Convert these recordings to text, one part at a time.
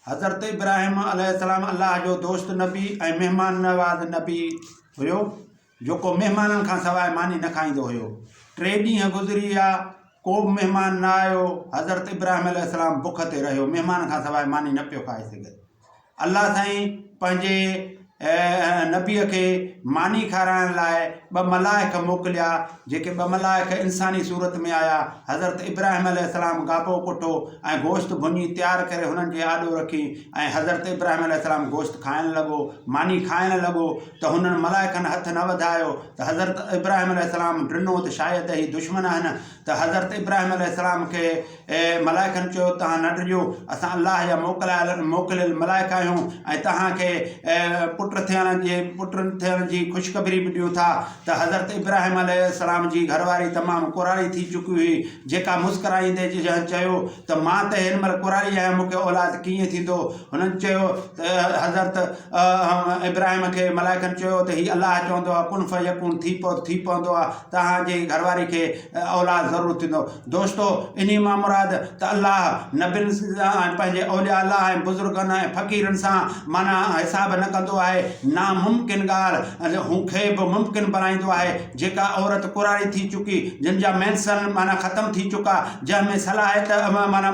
हज़रत इब्राहिम अलैहिस्सलाम अल्लाह जो दोस्त नबी ऐं मेहमान नवाज़ नबी हुयो, जेको महिमाननि खां सवाइ मानी न खाईंदो हुयो। 3 ॾींहं गुज़री विया, को बि महिमान न आयो। हज़रत इब्राहिम अलैहिस्सलाम बुख ते रहियो, महिमान खां सवाइ मानी न पियो खाए सघे। अल्लाह साईं पंहिंजे नबीअ खे मानी खाराइण लाइ 2 मलाइक मोकिलिया, जेके 2 मलाइक इंसानी सूरत में आया। हज़रत इब्राहिम अलैहिस्सलाम गाबो कुठो ऐं गोश्त भुञी तैयार करे हुननि जे आॾो रखी ऐं हज़रत इब्राहिम अलैहिस्सलाम गोश्त खाइण लॻो, मानी खाइण लॻो त हुननि मलाइकनि हथ न वधायो त हज़रत इब्राहिम अलैहिस्सलाम ॾिनो त शायदि ही दुश्मन आहिनि। त हज़रत इब्राहिम अलैहिस्सलाम खे मलाइकनि चयो, तव्हां न ॾिजो, असां अल्लाह जा मोकिलियल मलाइक आहियूं ऐं तव्हांखे पुट थियण जी ख़ुशख़बरी बि ॾियूं था। त हज़रत इब्राहिम अलैहिस्सलाम जी घरवारी तमामु कुरारी थी चुकी हुई, जेका मुस्कराईंदे चयो त मां त हिन महिल कुरारी आहियां, मूंखे औलाद कीअं थींदो। हुननि चयो त हज़रत इब्राहिम खे मलाइकनि चयो त हीउ अल्लाह चवंदो आहे कुन फयकुन, थी पवंदो आहे, तव्हांजी घरवारी खे औलाद ज़रूरु थींदो। दोस्तो, इन मां मुराद त अल्लाह नबियुनि सां पंहिंजे औलिया अल्लाह ऐं बुज़ुर्गनि ऐं फ़क़ीरनि सां माना हिसाब न कंदो आहे। नामुमकिन ॻाल्हि हूंखे बि मुमकिन बणाईंदो आहे। जेका औरत कुरारी थी चुकी, जिन जा मेंसन माना ख़तमु थी चुका, जंहिंमें सलाहियत माना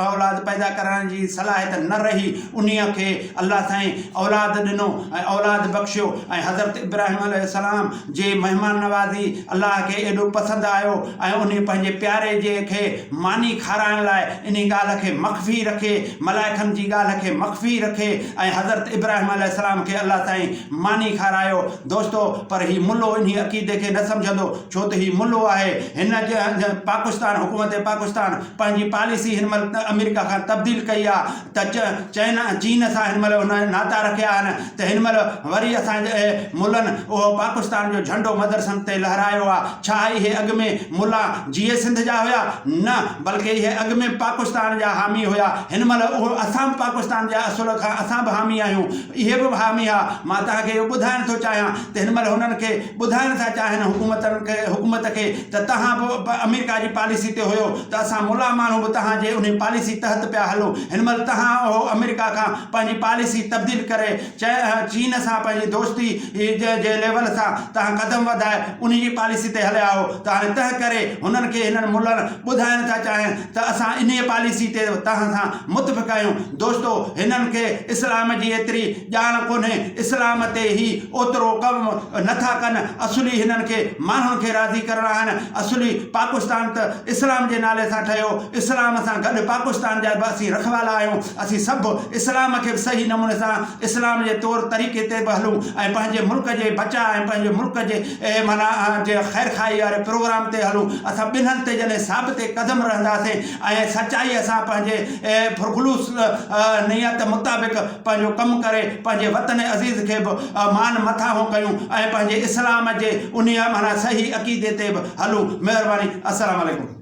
औलाद पैदा करण जी सलाहियत न रही, उन्हीअ खे अल्लाह साईं औलाद ॾिनो ऐं औलाद बख़्शियो। ऐं हज़रत इब्राहिम अलैहिस्सलाम जे महिमान नवाज़ी अल्लाह खे एॾो पसंदि आयो ऐं उन पंहिंजे प्यारे जे खे मानी खाराइण लाइ इन ॻाल्हि खे मख़फ़ी रखे, मलाइकनि जी ॻाल्हि खे मख़फ़ी रखे ऐं हज़रत इब्राहिम अलैहिस्सलाम खे अल्लाह साईं मानी खारायो। दोस्तो, पर ही मुल्लो इन अक़ीदे खे न सम्झंदो, छो त ही मुल्लो आहे। हिन जे पाकिस्तान, हुकूमत पाकिस्तान पंहिंजी पॉलिसी हिन महिल अमेरिका खां तब्दील कई आहे त चीन सां हिन महिल हुन नाता रखिया आहिनि। त हिन महिल वरी असांजे मुल्लनि उहो पाकिस्तान जो झंडो मदरसनि ते लहरायो आहे। छा इहे अॻु में मुल्ला जीए सिंध जा हुया? न, बल्कि इहे अॻु में पाकिस्तान जा हामी हुया। हिन महिल उहो असां बि पाकिस्तान जा असुल खां असां बि हामी आहियूं, इहे बि हामी आहे। मां तव्हांखे इहो ॿुधाइण थो चाहियां त हिन महिल हुननि खे ॿुधाइण था चाहिनि हुकूमत खे त तव्हां बि अमेरिका जी पॉलिसी ते हुयो त असां मुल्ला माण्हू बि तव्हांजे उन पॉलिसी तहत पिया हलो। हिन महिल तव्हां अमेरिका खां पंहिंजी पॉलिसी तब्दील करे चीन सां पंहिंजी दोस्ती जे लेवल सां तव्हां कदम वधाए उन जी पॉलिसी ते हलिया हो। त हाणे तंहिं करे हुननि खे हिननि मुल्लनि ॿुधाइण था चाहिनि त असां इन पॉलिसी ते तव्हां सां मुतफ़िक़ आहियूं। दोस्तो, हिननि खे इस्लाम जी एतिरी ॼाण कोन्हे, इस्लाम ते ही ओतिरो कमु नथा कनि। असुली हिननि खे माण्हुनि खे राज़ी करणा आहिनि। असुली पाकिस्तान त इस्लाम जे नाले सां ठहियो, इस्लाम सां गॾु पाकिस्तान जा बि असीं रखवाला आहियूं। असीं सभु इस्लाम खे बि सही नमूने सां इस्लाम जे तौर तरीक़े ते बि हलूं ऐं पंहिंजे मुल्क जे बचा ऐं पंहिंजे मुल्क जे माना जे ख़ैर खाई वारे प्रोग्राम ते हलूं। असां ॿिन्हनि ते जॾहिं साबित क़दम रहंदासीं ऐं सचाईअ सां पंहिंजे ख़ुलूस नियत मुताबिक़ पंहिंजो कमु करे पंहिंजे वतन अज़ीज़ खे बि मान मथां कयूं ऐं पंहिंजे इस्लाम जे उन माना सही अक़ीदे ते बि हलूं। महिरबानी। अस्सलाम वालेकुम।